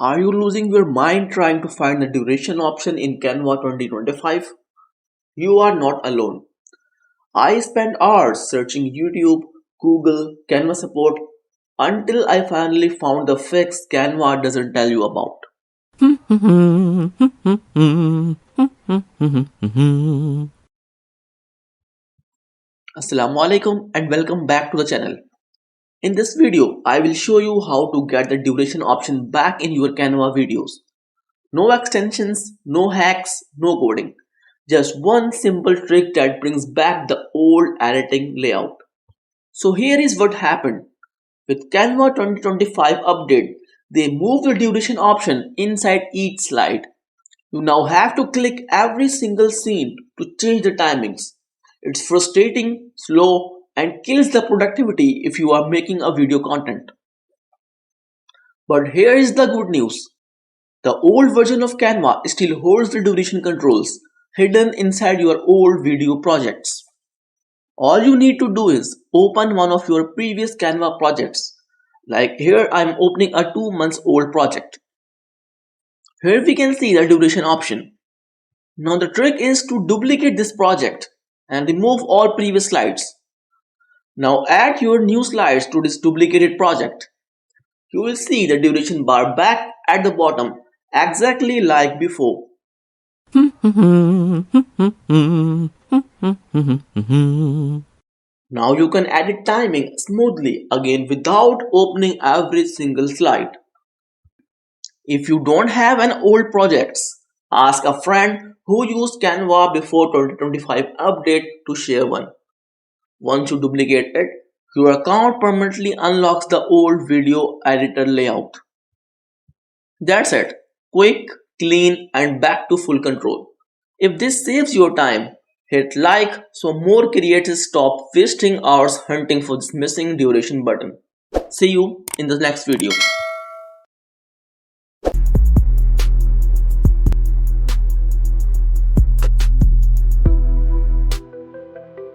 Are you losing your mind trying to find the duration option in Canva 2025? You are not alone. I spent hours searching YouTube, Google, Canva support until I finally found the fix Canva doesn't tell you about. Assalamu alaikum and welcome back to the channel. In this video, I will show you how to get the duration option back in your Canva videos. No extensions, no hacks, no coding. Just one simple trick that brings back the old editing layout. So here is what happened. With Canva 2025 update, they moved the duration option inside each slide. You now have to click every single scene to change the timings. It's frustrating, slow, and kills the productivity if you are making a video content. But here is the good news. The old version of Canva still holds the duration controls hidden inside your old video projects. All you need to do is open one of your previous Canva projects. Like here I am opening a 2 months old project. Here we can see the duration option. Now the trick is to duplicate this project and remove all previous slides. Now add your new slides to this duplicated project. You will see the duration bar back at the bottom exactly like before. Now you can edit timing smoothly again without opening every single slide. If you don't have an old projects, ask a friend who used Canva before 2025 update to share one. Once you duplicate it, your account permanently unlocks the old video editor layout. That's it. Quick, clean, and back to full control. If this saves your time, hit like so more creators stop wasting hours hunting for this missing duration button. See you in the next video.